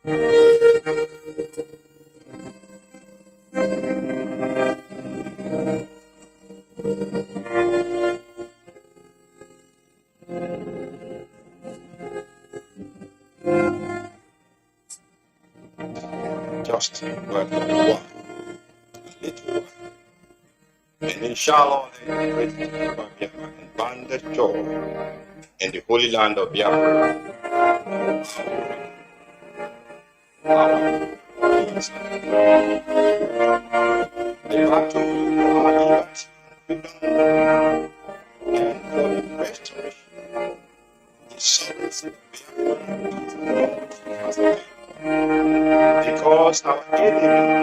Just a little while. And inshallah, they will be in banded joy in the holy land of Biafra. The battle for our liberty, freedom, and for the restoration, the sons of Biafra, because our enemy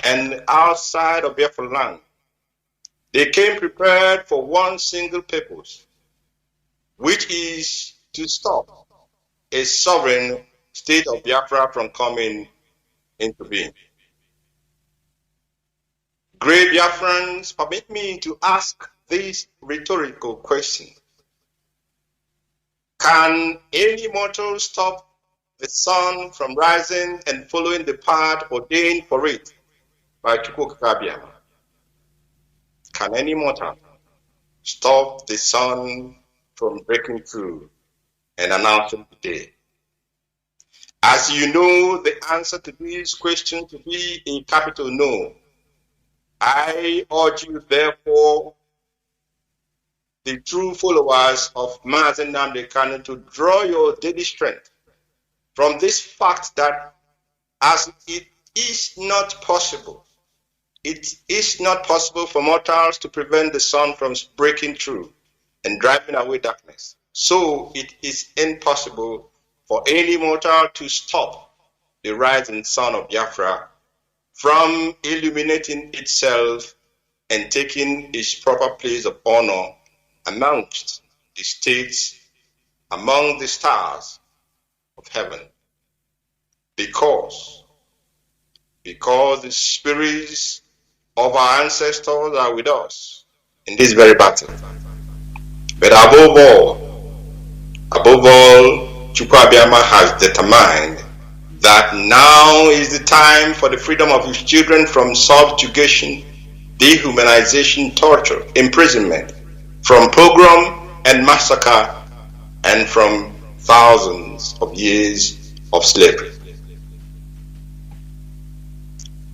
and outside of Biafra land, they came prepared for one single purpose, which is to stop a sovereign state of Biafra from coming into being. Great Biafrans, permit me to ask this rhetorical question. Can any mortal stop the sun from rising and following the path ordained for it by Chukwu? Can any mortal stop the sun from breaking through and announcing the day? As you know the answer to this question to be a capital no, I urge you, therefore, the true followers of Mazi Nnamdi to draw your daily strength from this fact that as it is not possible for mortals to prevent the sun from breaking through and driving away darkness, so it is impossible for any mortal to stop the rising sun of Biafra from illuminating itself and taking its proper place of honor amongst the states, among the stars of heaven. Because the spirits of our ancestors are with us in this very battle. But above all, Chukwu has determined that now is the time for the freedom of his children from subjugation, dehumanization, torture, imprisonment, from pogrom and massacre, and from thousands of years of slavery.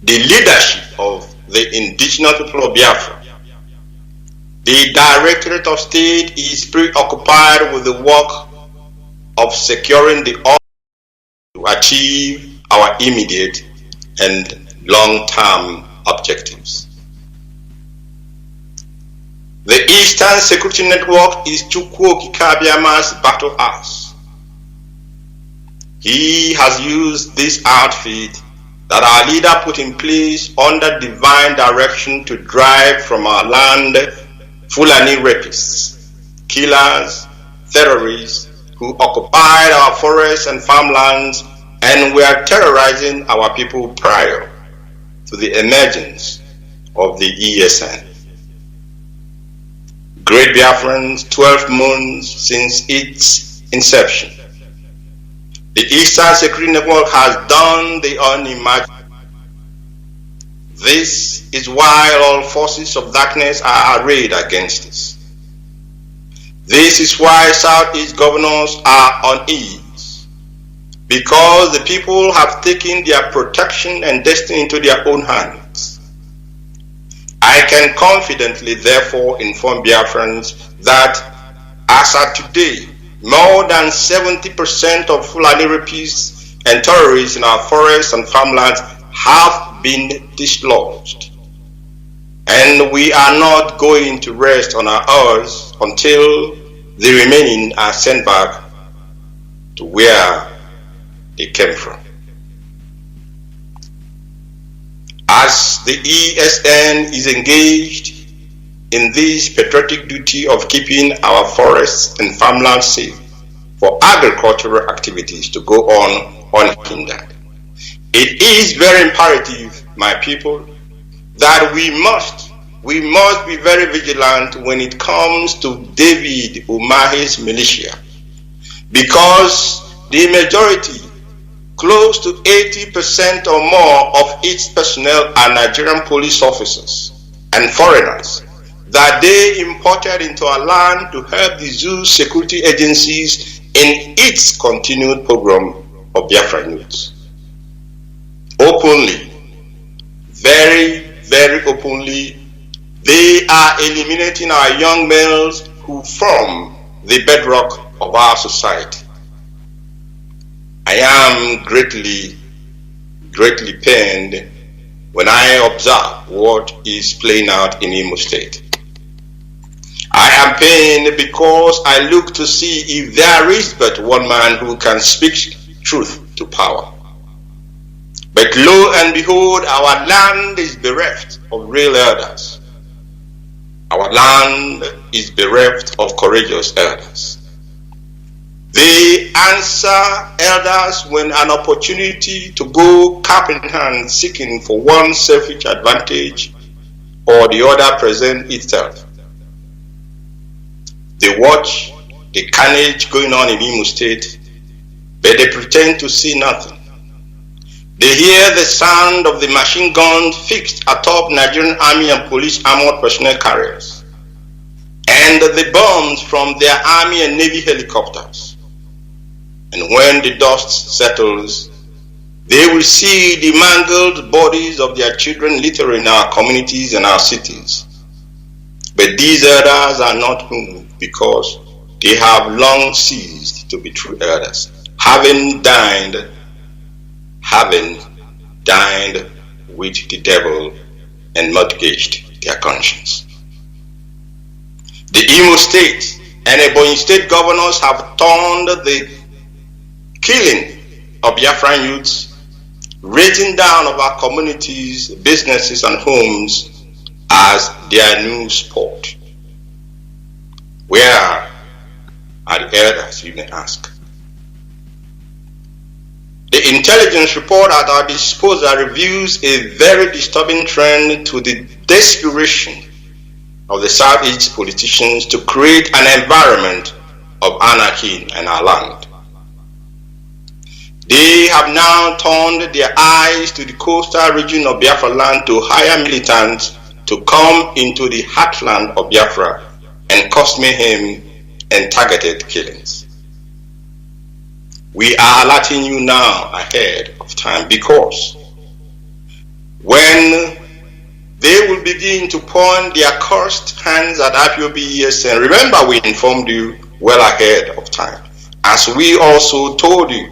The leadership of the indigenous people of Biafra, the Directorate of State, is preoccupied with the work of securing the order to achieve our immediate and long-term objectives. The Eastern Security Network is Chukwu Abiyama's battle axe. He has used this outfit that our leader put in place under divine direction to drive from our land Fulani rapists, killers, terrorists who occupied our forests and farmlands and were terrorizing our people prior to the emergence of the ESN. Great Biafrans, 12 months since its inception, the Eastern Security Network has done the unimaginable. This is why all forces of darkness are arrayed against us. This is why Southeast governors are uneasy, because the people have taken their protection and destiny into their own hands. I can confidently, therefore, inform Biafrans that as of today, more than 70% of Fulani rapists and terrorists in our forests and farmlands have been dislodged. And we are not going to rest on our oars until the remaining are sent back to where they came from. As the ESN is engaged in this patriotic duty of keeping our forests and farmlands safe for agricultural activities to go on unhindered, it is very imperative, my people, that we must be very vigilant when it comes to David Umahi's militia, because the majority, close to 80% or more of its personnel are Nigerian police officers and foreigners that they imported into our land to help the zoo security agencies in its continued program of Biafran youths. Openly, very, very openly, they are eliminating our young males who form the bedrock of our society. I am greatly pained when I observe what is playing out in Imo State. I am pained because I look to see if there is but one man who can speak truth to power. But lo and behold, our land is bereft of real elders. Our land is bereft of courageous elders. They answer elders when an opportunity to go cap in hand seeking for one selfish advantage or the other present itself. They watch the carnage going on in Imo State, but they pretend to see nothing. They hear the sound of the machine guns fixed atop Nigerian Army and police armored personnel carriers, and the bombs from their Army and Navy helicopters. And when the dust settles, they will see the mangled bodies of their children littering in our communities and our cities. But these elders are not moved because they have long ceased to be true elders, having dined with the devil and mortgaged their conscience. The Imo State and Ebonyi State governors have turned the killing of Biafran youths, raising down of our communities, businesses and homes as their new sport. Where are the elders, you may ask? The intelligence report at our disposal reveals a very disturbing trend to the desperation of the Southeast politicians to create an environment of anarchy in our land. They have now turned their eyes to the coastal region of Biafra land to hire militants to come into the heartland of Biafra and cause mayhem and targeted killings. We are alerting you now ahead of time, because when they will begin to point their cursed hands at Ipob ESN, remember we informed you well ahead of time, as we also told you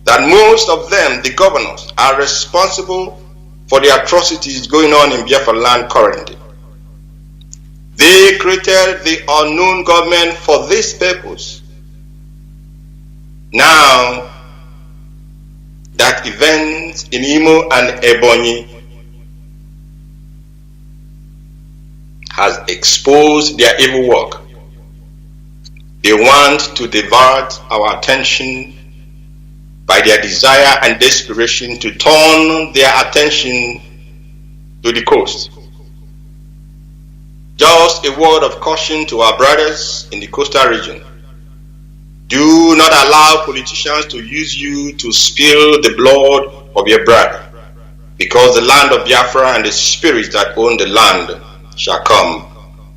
that most of them, the governors, are responsible for the atrocities going on in Biafra land currently. They created the unknown government for this purpose. Now that events in Imo and Ebonyi has exposed their evil work, they want to divert our attention by their desire and desperation to turn their attention to the coast. Just a word of caution to our brothers in the coastal region. Do not allow politicians to use you to spill the blood of your brother, because the land of Biafra and the spirits that own the land shall come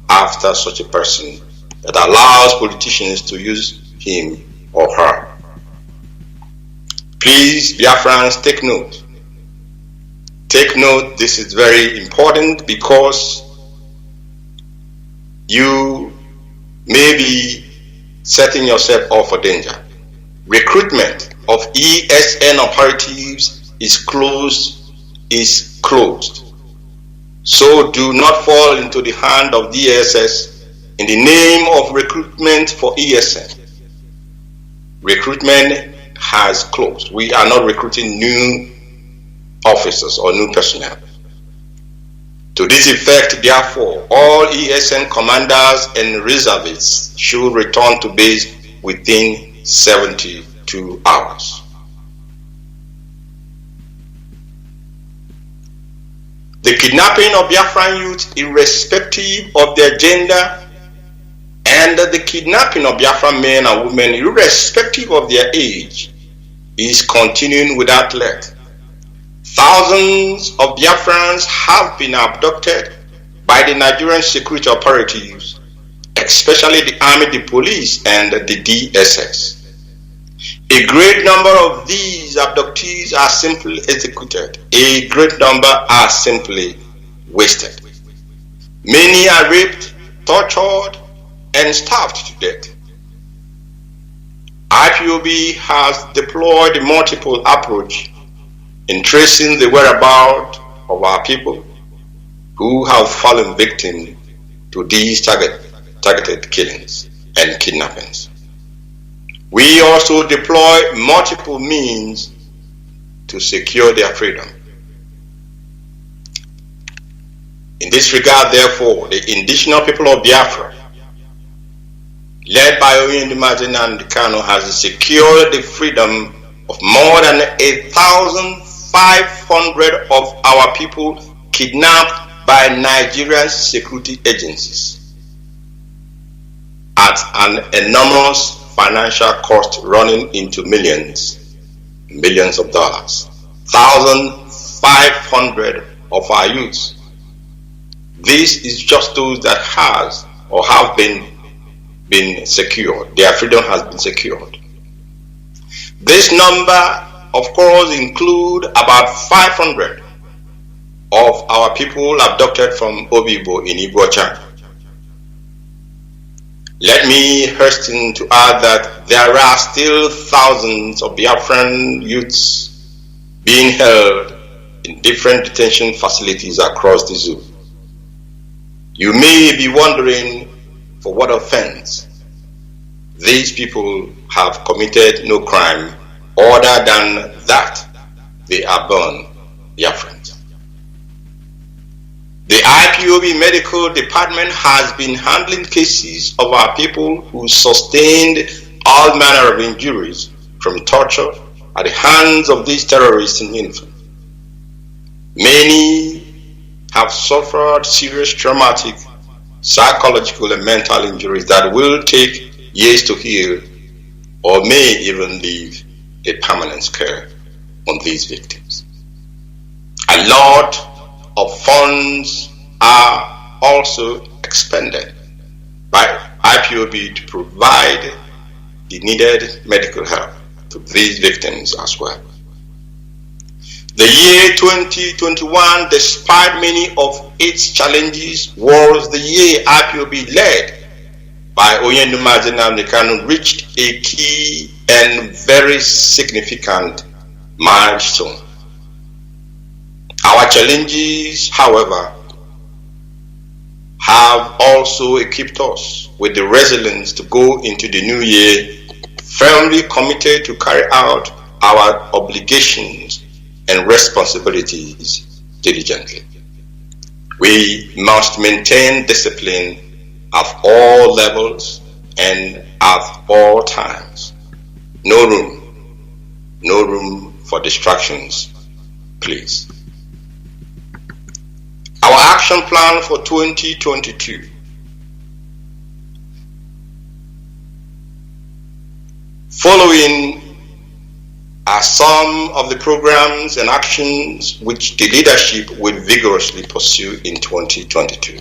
after such a person that allows politicians to use him or her. Please, Biafrans, take note. Take note, this is very important, because you may be setting yourself up for danger. Recruitment of ESN operatives is closed. So do not fall into the hand of DSS in the name of recruitment for ESN. Recruitment has closed. We are not recruiting new officers or new personnel. To this effect, therefore, all ESN commanders and reservists should return to base within 72 hours. The kidnapping of Biafran youth, irrespective of their gender, and the kidnapping of Biafran men and women, irrespective of their age, is continuing without let. Thousands of Biafrans have been abducted by the Nigerian security operatives, especially the army, the police, and the DSS. A great number of these abductees are simply executed. A great number are simply wasted. Many are raped, tortured, and starved to death. IPOB has deployed a multiple approach in tracing the whereabouts of our people who have fallen victim to these targeted killings and kidnappings. We also deploy multiple means to secure their freedom. In this regard, therefore, the indigenous people of Biafra, led by Nnamdi Kanu, has secured the freedom of more than 1,500 of our people kidnapped by Nigerian security agencies at an enormous financial cost running into millions of dollars. 1,500 of our youths. This is just those that has or have been secured. Their freedom has been secured. This number, of course, include about 500 of our people abducted from Obibo in Igbocha. Let me hasten to add that there are still thousands of Biafran youths being held in different detention facilities across the zoo. You may be wondering for what offense. These people have committed no crime other than that they are born Biafrans. The IPOB medical department has been handling cases of our people who sustained all manner of injuries from torture at the hands of these terrorists in uniform. Many have suffered serious traumatic, psychological and mental injuries that will take years to heal or may even leave a permanent scar on these victims. A lot of funds are also expended by IPOB to provide the needed medical help to these victims as well. The year 2021, despite many of its challenges, was the year IPOB led by Nnamdi Kanu reached a key and very significant milestone. Our challenges, however, have also equipped us with the resilience to go into the new year firmly committed to carry out our obligations and responsibilities diligently. We must maintain discipline at all levels and at all times. No room for distractions, please. Our action plan for 2022. Following are some of the programs and actions which the leadership will vigorously pursue in 2022.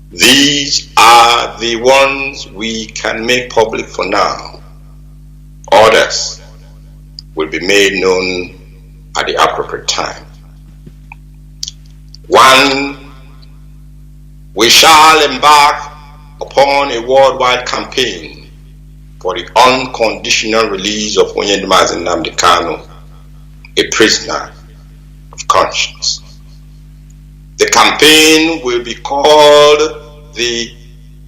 These are the ones we can make public for now. Others will be made known at the appropriate time. 1. We shall embark upon a worldwide campaign for the unconditional release of Nnamdi Kanu, a prisoner of conscience. The campaign will be called the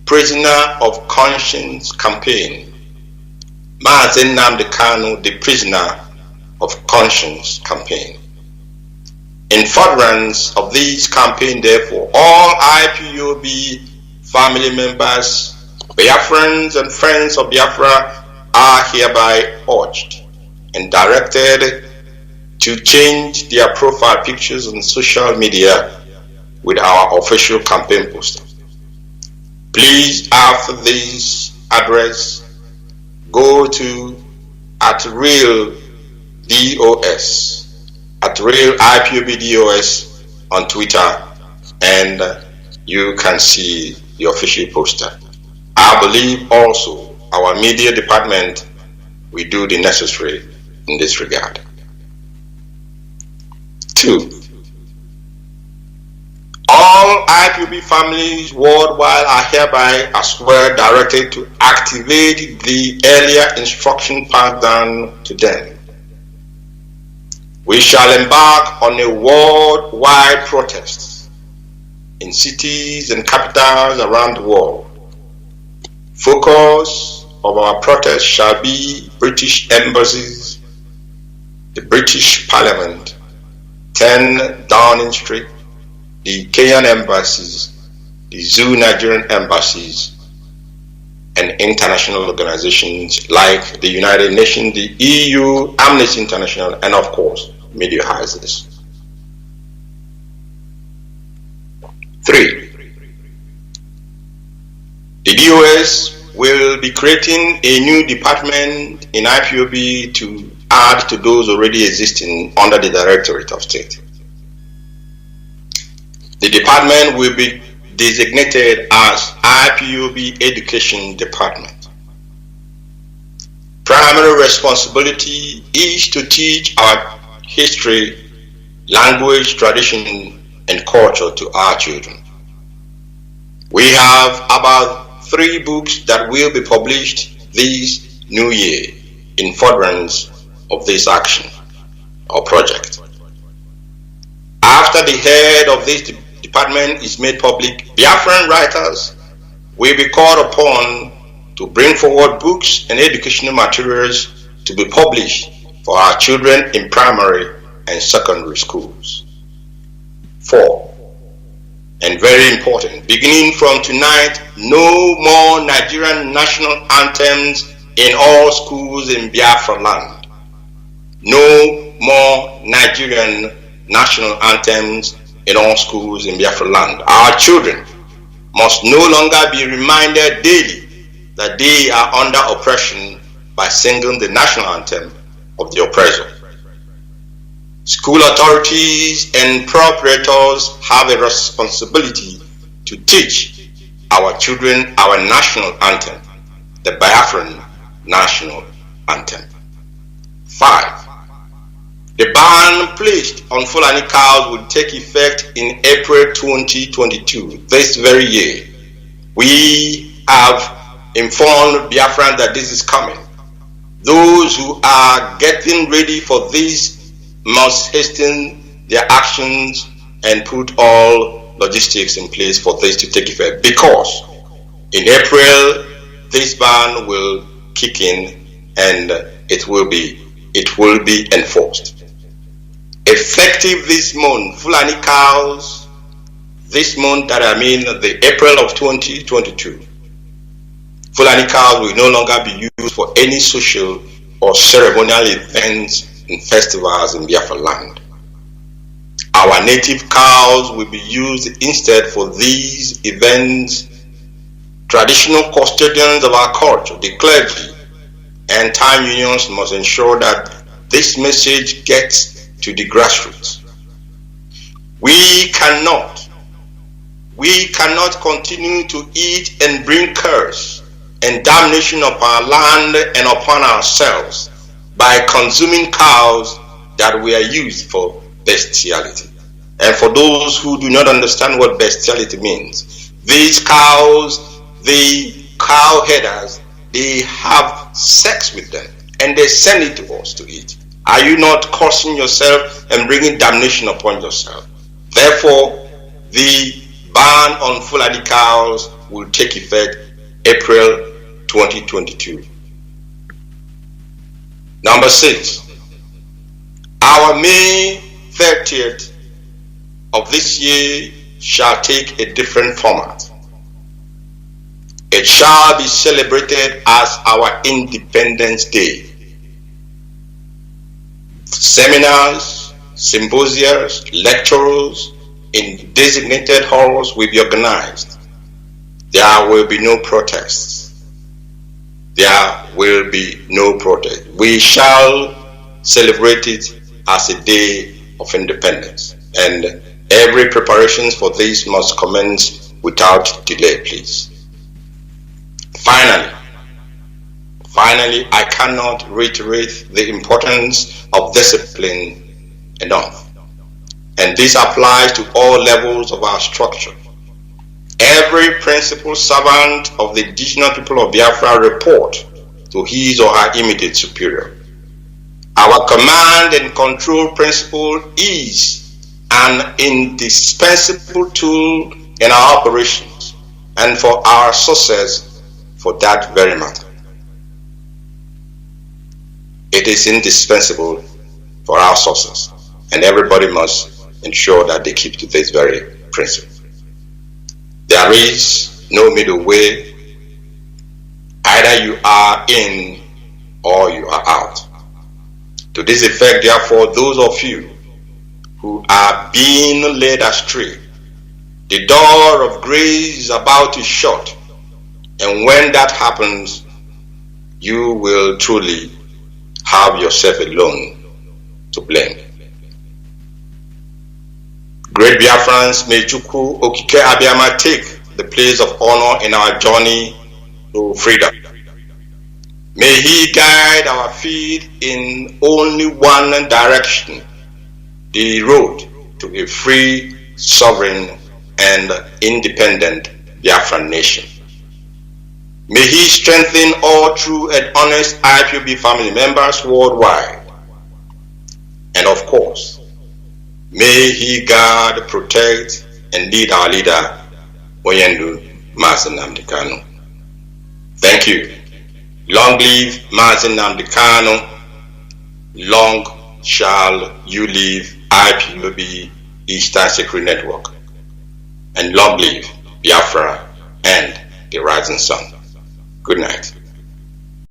Prisoner of Conscience Campaign. Mazi Nnamdi Kanu, the Prisoner of Conscience Campaign. In furtherance of this campaign, therefore, all IPOB family members, Biafrans and friends of Biafra are hereby urged and directed to change their profile pictures on social media with our official campaign poster. Please, after this address, go to @real DOS, @real IPOB DOS on Twitter, and you can see the official poster. I believe also our media department will do the necessary in this regard. 2. All IPOB families worldwide are hereby as well directed to activate the earlier instruction passed down to them. We shall embark on a worldwide protest in cities and capitals around the world. Focus of our protest shall be British embassies, the British Parliament, 10 Downing Street, the Kenyan embassies, the Zoo Nigerian embassies, and international organizations like the United Nations, the EU, Amnesty International, and of course, media houses. 3. The DOS will be creating a new department in IPOB to add to those already existing under the Directorate of State. The department will be designated as IPOB Education Department. Primary responsibility is to teach our history, language, tradition, and culture to our children. We have about 3 books that will be published this new year in furtherance of this action or project. After the head of this department is made public, Biafran writers will be called upon to bring forward books and educational materials to be published for our children in primary and secondary schools. 4. And very important, beginning from tonight, no more Nigerian national anthems in all schools in Biafra land. No more Nigerian national anthems in all schools in Biafra land. Our children must no longer be reminded daily that they are under oppression by singing the national anthem of the oppressor. School authorities and proprietors have a responsibility to teach our children our national anthem, the Biafran national anthem. 5. The ban placed on Fulani cows will take effect in April 2022, this very year. We have informed Biafran that this is coming. Those who are getting ready for this must hasten their actions and put all logistics in place for this to take effect, because in April this ban will kick in and it will be enforced. Effective this month, Fulani cows, this month that I mean the April of 2022, Fulani cows will no longer be used for any social or ceremonial events and festivals in Biafra land. Our native cows will be used instead for these events. Traditional custodians of our culture, the clergy and time unions, must ensure that this message gets to the grassroots. We cannot continue to eat and bring curse and damnation upon our land and upon ourselves by consuming cows that were used for bestiality. And for those who do not understand what bestiality means, these cows, the cow headers, they have sex with them and they send it to us to eat. Are you not cursing yourself and bringing damnation upon yourself? Therefore, the ban on Fulani cows will take effect April 2022. Number 6, our May 30th of this year shall take a different format. It shall be celebrated as our Independence Day. Seminars, symposiums, lectures in designated halls will be organized. There will be no protests. There will be no protest. We shall celebrate it as a day of independence. And every preparation for this must commence without delay, please. Finally, I cannot reiterate the importance of discipline enough. And this applies to all levels of our structure. Every principal servant of the indigenous people of Biafra report to his or her immediate superior. Our command and control principle is an indispensable tool in our operations and for our success for that very matter. It is indispensable for our success, and everybody must ensure that they keep to this very principle. There is no middle way. Either you are in or you are out. To this effect, therefore, those of you who are being led astray, the door of grace is about to shut, and when that happens, you will truly have yourself alone to blame. Great Biafrans, may Chukwu Okike Abiyama take the place of honor in our journey to freedom. May he guide our feet in only one direction, the road to a free, sovereign, and independent Biafran nation. May he strengthen all true and honest IPOB family members worldwide. And of course, may he guard, protect, and lead our leader, Mazi Kanu. Thank you. Long live Mazi Kanu. Long shall you live IPOB Eastern Secret Network. And long live Biafra and the rising sun. Good night.